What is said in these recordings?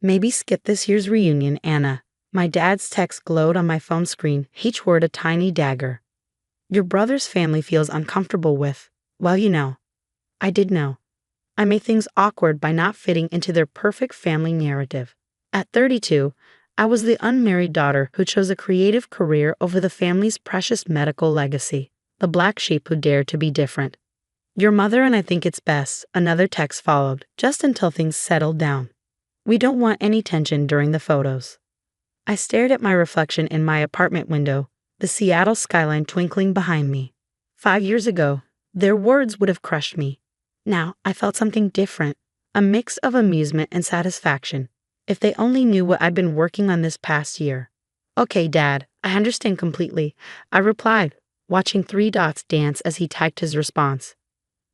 Maybe skip this year's reunion, Anna. My dad's text glowed on my phone screen, each word a tiny dagger. Your brother's family feels uncomfortable with, well, you know. I did know. I made things awkward by not fitting into their perfect family narrative. At 32, I was the unmarried daughter who chose a creative career over the family's precious medical legacy, the black sheep who dared to be different. Your mother and I think it's best, another text followed, just until things settled down. We don't want any tension during the photos. I stared at my reflection in my apartment window, the Seattle skyline twinkling behind me. 5 years ago, their words would have crushed me. Now, I felt something different, a mix of amusement and satisfaction. If they only knew what I'd been working on this past year. Okay, Dad, I understand completely, I replied, watching 3 dots dance as he typed his response.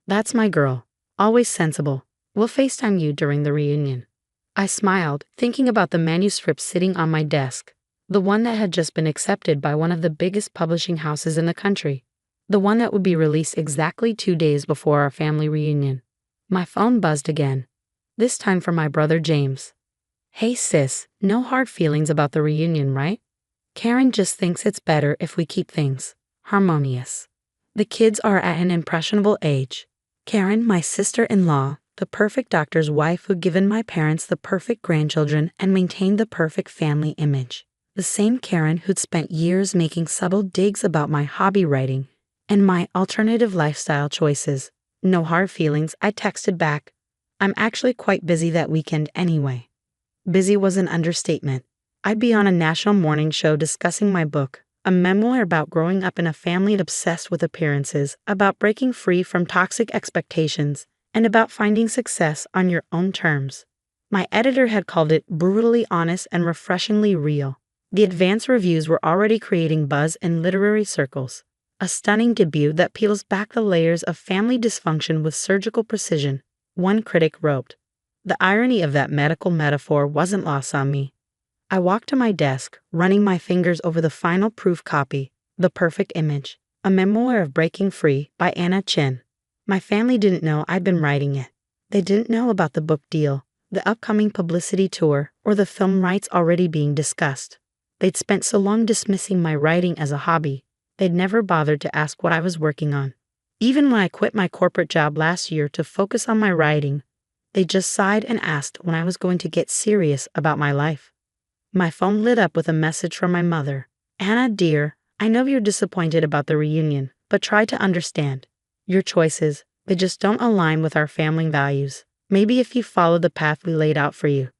That's my girl, always sensible. We'll FaceTime you during the reunion. I smiled, thinking about the manuscript sitting on my desk, the one that had just been accepted by one of the biggest publishing houses in the country, the one that would be released exactly 2 days before our family reunion. My phone buzzed again, this time from my brother James. Hey sis, no hard feelings about the reunion, right? Karen just thinks it's better if we keep things harmonious. The kids are at an impressionable age. Karen, my sister-in-law, the perfect doctor's wife who'd given my parents the perfect grandchildren and maintained the perfect family image. The same Karen who'd spent years making subtle digs about my hobby writing and my alternative lifestyle choices. No hard feelings, I texted back. I'm actually quite busy that weekend anyway. Busy was an understatement. I'd be on a national morning show discussing my book, a memoir about growing up in a family obsessed with appearances, about breaking free from toxic expectations, and about finding success on your own terms. My editor had called it brutally honest and refreshingly real. The advance reviews were already creating buzz in literary circles. A stunning debut that peels back the layers of family dysfunction with surgical precision, one critic wrote. The irony of that medical metaphor wasn't lost on me. I walked to my desk, running my fingers over the final proof copy, The Perfect Image, a memoir of breaking free by Anna Chin. My family didn't know I'd been writing it. They didn't know about the book deal, the upcoming publicity tour, or the film rights already being discussed. They'd spent so long dismissing my writing as a hobby, they'd never bothered to ask what I was working on. Even when I quit my corporate job last year to focus on my writing, they just sighed and asked when I was going to get serious about my life. My phone lit up with a message from my mother. Anna, dear, I know you're disappointed about the reunion, but try to understand. Your choices, they just don't align with our family values. Maybe if you follow the path we laid out for you.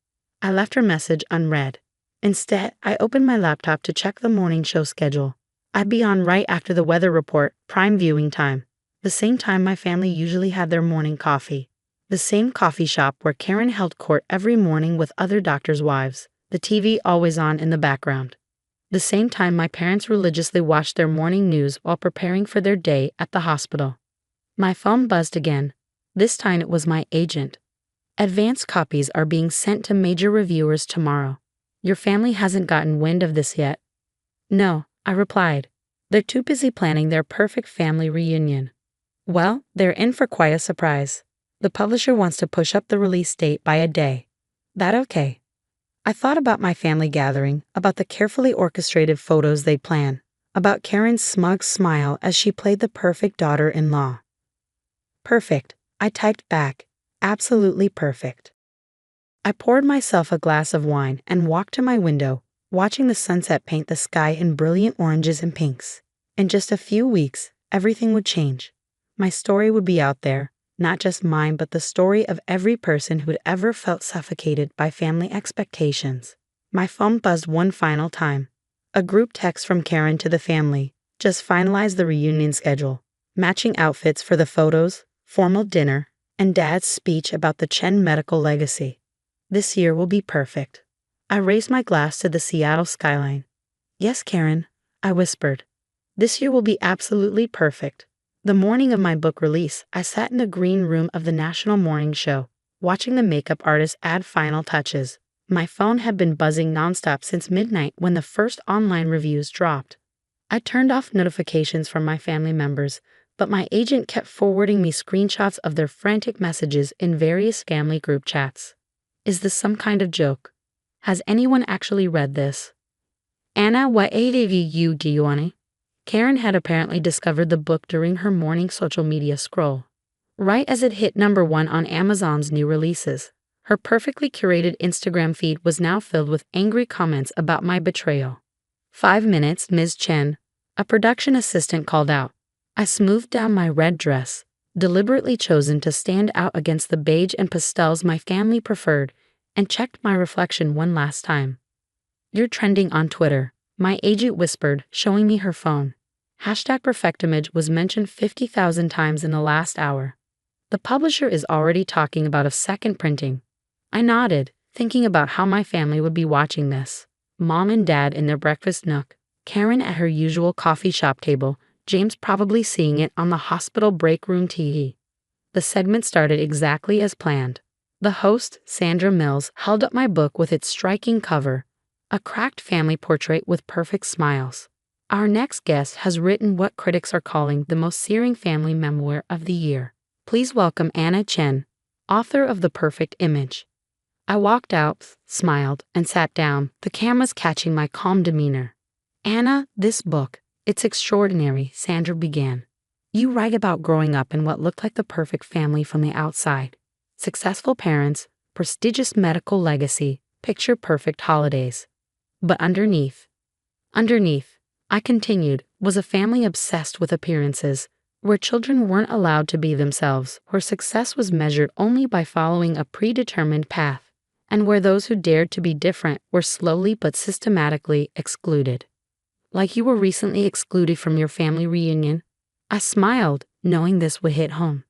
I left her message unread. Instead, I opened my laptop to check the morning show schedule. I'd be on right after the weather report, prime viewing time. The same time my family usually had their morning coffee. The same coffee shop where Karen held court every morning with other doctors' wives, the TV always on in the background. The same time my parents religiously watched their morning news while preparing for their day at the hospital. My phone buzzed again. This time it was my agent. Advance copies are being sent to major reviewers tomorrow. Your family hasn't gotten wind of this yet. No, I replied. They're too busy planning their perfect family reunion. Well, they're in for quite a surprise. The publisher wants to push up the release date by a day. That okay? I thought about my family gathering, about the carefully orchestrated photos they plan, about Karen's smug smile as she played the perfect daughter-in-law. Perfect, I typed back. Absolutely perfect. I poured myself a glass of wine and walked to my window, watching the sunset paint the sky in brilliant oranges and pinks. In just a few weeks, everything would change. My story would be out there, not just mine but the story of every person who'd ever felt suffocated by family expectations. My phone buzzed one final time. A group text from Karen to the family. Just finalized the reunion schedule. Matching outfits for the photos, formal dinner, and Dad's speech about the Chen medical legacy. This year will be perfect. I raised my glass to the Seattle skyline. Yes, Karen, I whispered. This year will be absolutely perfect. The morning of my book release, I sat in the green room of the National Morning Show, watching the makeup artist add final touches. My phone had been buzzing nonstop since midnight when the first online reviews dropped. I turned off notifications from my family members, but my agent kept forwarding me screenshots of their frantic messages in various family group chats. Is this some kind of joke? Has anyone actually read this? Anna, what you do? Karen had apparently discovered the book during her morning social media scroll. Right as it hit #1 on Amazon's new releases, her perfectly curated Instagram feed was now filled with angry comments about my betrayal. 5 minutes, Ms. Chen, a production assistant called out. I smoothed down my red dress, deliberately chosen to stand out against the beige and pastels my family preferred, and checked my reflection one last time. You're trending on Twitter, my agent whispered, showing me her phone. #perfectimage was mentioned 50,000 times in the last hour. The publisher is already talking about a second printing. I nodded, thinking about how my family would be watching this. Mom and Dad in their breakfast nook, Karen at her usual coffee shop table, James probably seeing it on the hospital break room TV. The segment started exactly as planned. The host, Sandra Mills, held up my book with its striking cover, a cracked family portrait with perfect smiles. Our next guest has written what critics are calling the most searing family memoir of the year. Please welcome Anna Chen, author of The Perfect Image. I walked out, smiled, and sat down, the cameras catching my calm demeanor. Anna, this book, it's extraordinary, Sandra began. You write about growing up in what looked like the perfect family from the outside. Successful parents, prestigious medical legacy, picture-perfect holidays. But underneath, I continued, was a family obsessed with appearances, where children weren't allowed to be themselves, where success was measured only by following a predetermined path, and where those who dared to be different were slowly but systematically excluded. Like you were recently excluded from your family reunion? I smiled, knowing this would hit home.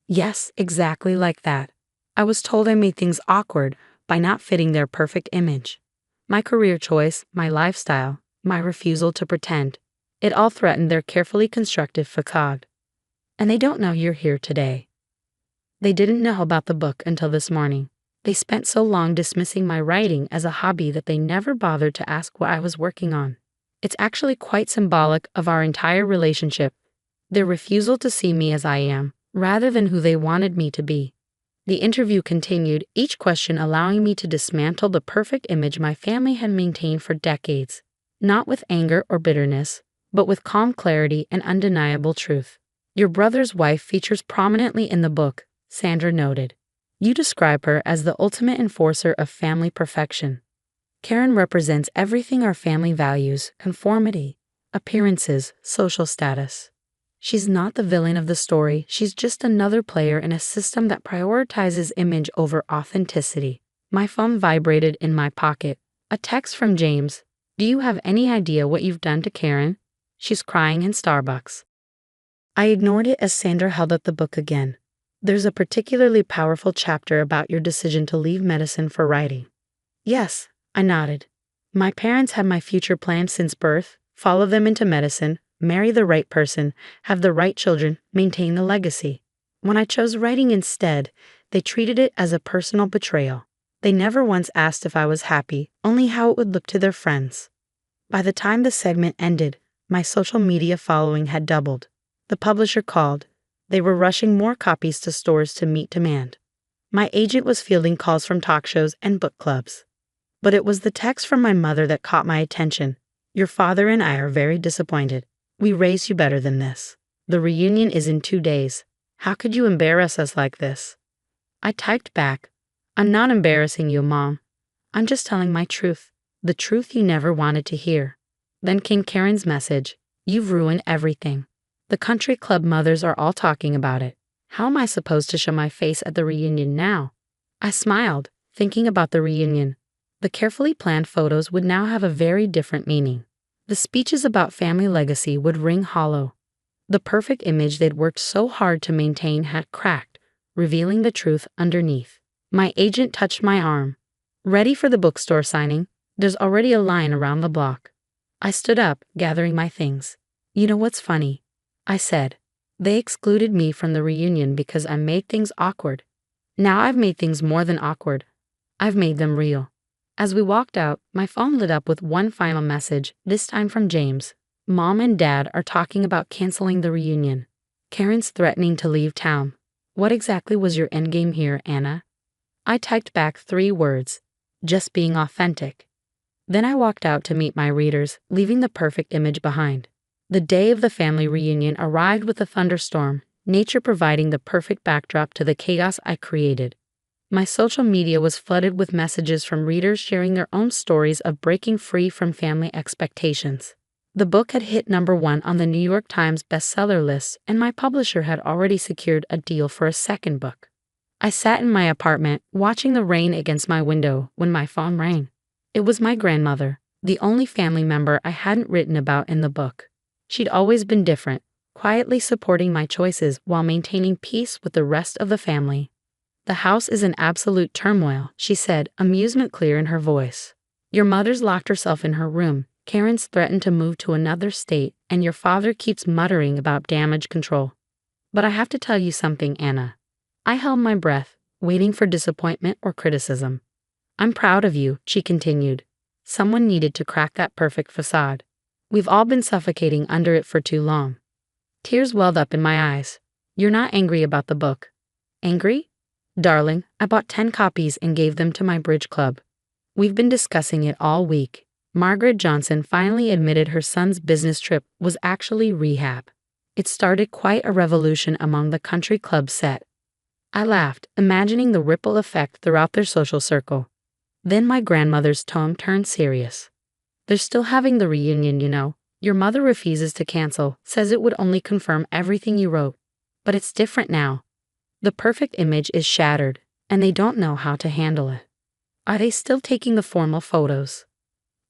Yes, exactly like that. I was told I made things awkward by not fitting their perfect image. My career choice, my lifestyle, my refusal to pretend, it all threatened their carefully constructed facade. And they don't know you're here today. They didn't know about the book until this morning. They spent so long dismissing my writing as a hobby that they never bothered to ask what I was working on. It's actually quite symbolic of our entire relationship, their refusal to see me as I am, rather than who they wanted me to be. The interview continued, each question allowing me to dismantle the perfect image my family had maintained for decades, not with anger or bitterness, but with calm clarity and undeniable truth. Your brother's wife features prominently in the book, Sandra noted. You describe her as the ultimate enforcer of family perfection. Karen represents everything our family values: conformity, appearances, social status. She's not the villain of the story, she's just another player in a system that prioritizes image over authenticity. My phone vibrated in my pocket. A text from James. Do you have any idea what you've done to Karen? She's crying in Starbucks. I ignored it as Sandra held up the book again. There's a particularly powerful chapter about your decision to leave medicine for writing. Yes, I nodded. My parents had my future planned since birth: follow them into medicine, marry the right person, have the right children, maintain the legacy. When I chose writing instead, they treated it as a personal betrayal. They never once asked if I was happy, only how it would look to their friends. By the time the segment ended, my social media following had doubled. The publisher called. They were rushing more copies to stores to meet demand. My agent was fielding calls from talk shows and book clubs. But it was the text from my mother that caught my attention. Your father and I are very disappointed. We raised you better than this. The reunion is in 2 days. How could you embarrass us like this? I typed back. I'm not embarrassing you, Mom. I'm just telling my truth. The truth you never wanted to hear. Then came Karen's message. You've ruined everything. The country club mothers are all talking about it. How am I supposed to show my face at the reunion now? I smiled, thinking about the reunion. The carefully planned photos would now have a very different meaning. The speeches about family legacy would ring hollow. The perfect image they'd worked so hard to maintain had cracked, revealing the truth underneath. My agent touched my arm. Ready for the bookstore signing? There's already a line around the block. I stood up, gathering my things. You know what's funny? I said. They excluded me from the reunion because I made things awkward. Now I've made things more than awkward. I've made them real. As we walked out, my phone lit up with one final message, this time from James. Mom and Dad are talking about canceling the reunion. Karen's threatening to leave town. What exactly was your endgame here, Anna? I typed back 3 words. just being authentic. Then I walked out to meet my readers, leaving the perfect image behind. The day of the family reunion arrived with a thunderstorm, nature providing the perfect backdrop to the chaos I created. My social media was flooded with messages from readers sharing their own stories of breaking free from family expectations. The book had hit #1 on the New York Times bestseller list, and my publisher had already secured a deal for a second book. I sat in my apartment, watching the rain against my window, when my phone rang. It was my grandmother, the only family member I hadn't written about in the book. She'd always been different, quietly supporting my choices while maintaining peace with the rest of the family. "The house is in absolute turmoil," she said, amusement clear in her voice. "Your mother's locked herself in her room, Karen's threatened to move to another state, and your father keeps muttering about damage control. But I have to tell you something, Anna." I held my breath, waiting for disappointment or criticism. "I'm proud of you," she continued. "Someone needed to crack that perfect facade. We've all been suffocating under it for too long." Tears welled up in my eyes. "You're not angry about the book?" "Angry? Darling, I bought 10 copies and gave them to my bridge club. We've been discussing it all week." Margaret Johnson finally admitted her son's business trip was actually rehab. It started quite a revolution among the country club set. I laughed, imagining the ripple effect throughout their social circle. Then my grandmother's tone turned serious. "They're still having the reunion, you know. Your mother refuses to cancel, says it would only confirm everything you wrote. But it's different now. The perfect image is shattered, and they don't know how to handle it." "Are they still taking the formal photos?"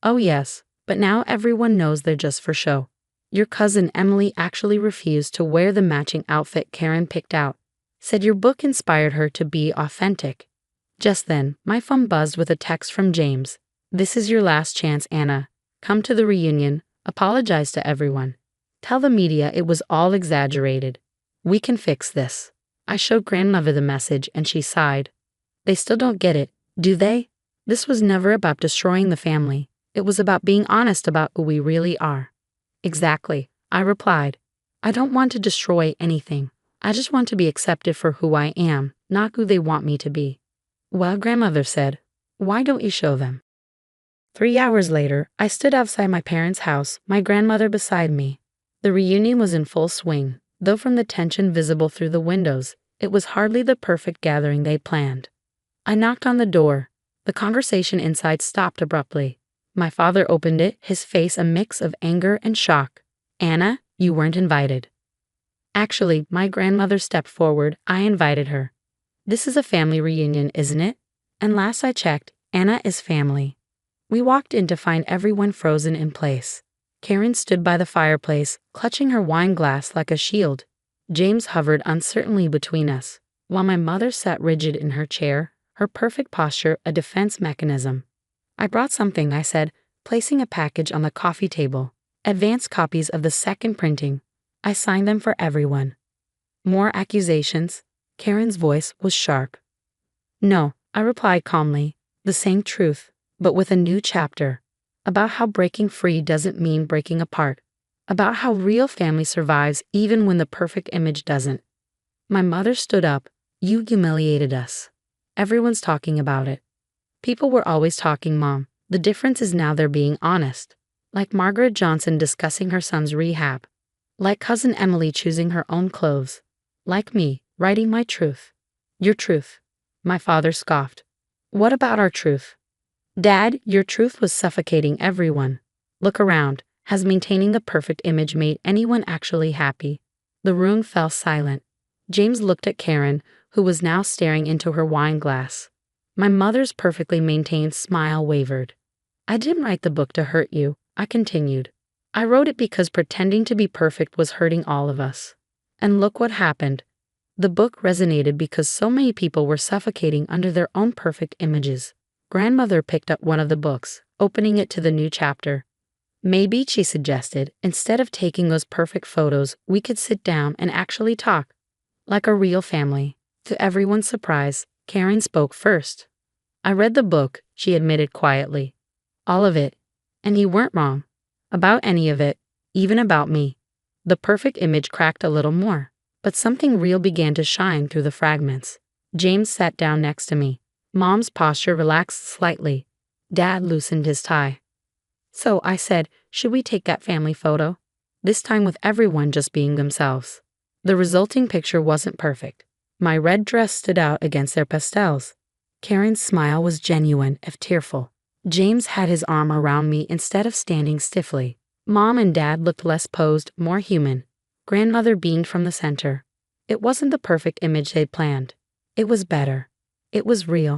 "Oh yes, but now everyone knows they're just for show. Your cousin Emily actually refused to wear the matching outfit Karen picked out. Said your book inspired her to be authentic." Just then, my phone buzzed with a text from James. "This is your last chance, Anna. Come to the reunion, apologize to everyone. Tell the media it was all exaggerated. We can fix this." I showed grandmother the message and she sighed. "They still don't get it, do they? This was never about destroying the family. It was about being honest about who we really are." "Exactly," I replied. "I don't want to destroy anything. I just want to be accepted for who I am, not who they want me to be." "Well," grandmother said, "why don't you show them?" 3 hours later, I stood outside my parents' house, my grandmother beside me. The reunion was in full swing, though from the tension visible through the windows, it was hardly the perfect gathering they planned. I knocked on the door. The conversation inside stopped abruptly. My father opened it, his face a mix of anger and shock. "Anna, you weren't invited." "Actually," my grandmother stepped forward, "I invited her. This is a family reunion, isn't it? And last I checked, Anna is family." We walked in to find everyone frozen in place. Karen stood by the fireplace, clutching her wine glass like a shield. James hovered uncertainly between us, while my mother sat rigid in her chair, her perfect posture a defense mechanism. "I brought something," I said, placing a package on the coffee table. "Advanced copies of the second printing. I signed them for everyone." "More accusations?" Karen's voice was sharp. "No," I replied calmly, "the same truth, but with a new chapter. About how breaking free doesn't mean breaking apart. About how real family survives even when the perfect image doesn't." My mother stood up. "You humiliated us. Everyone's talking about it." "People were always talking, Mom. The difference is now they're being honest. Like Margaret Johnson discussing her son's rehab. Like cousin Emily choosing her own clothes. Like me, writing my truth." "Your truth?" My father scoffed. "What about our truth?" "Dad, your truth was suffocating everyone. Look around. Has maintaining the perfect image made anyone actually happy?" The room fell silent. James looked at Karen, who was now staring into her wine glass. My mother's perfectly maintained smile wavered. "I didn't write the book to hurt you," I continued. "I wrote it because pretending to be perfect was hurting all of us. And look what happened. The book resonated because so many people were suffocating under their own perfect images." Grandmother picked up one of the books, opening it to the new chapter. "Maybe," she suggested, "instead of taking those perfect photos, we could sit down and actually talk. Like a real family." To everyone's surprise, Karen spoke first. "I read the book," she admitted quietly. "All of it. And you weren't wrong. About any of it. Even about me." The perfect image cracked a little more, but something real began to shine through the fragments. James sat down next to me. Mom's posture relaxed slightly. Dad loosened his tie. So I said, should we take that family photo? This time with everyone just being themselves. The resulting picture wasn't perfect. My red dress stood out against their pastels. Karen's smile was genuine, if tearful. James had his arm around me instead of standing stiffly. Mom and Dad looked less posed, more human. Grandmother beamed from the center. It wasn't the perfect image they'd planned. It was better. It was real.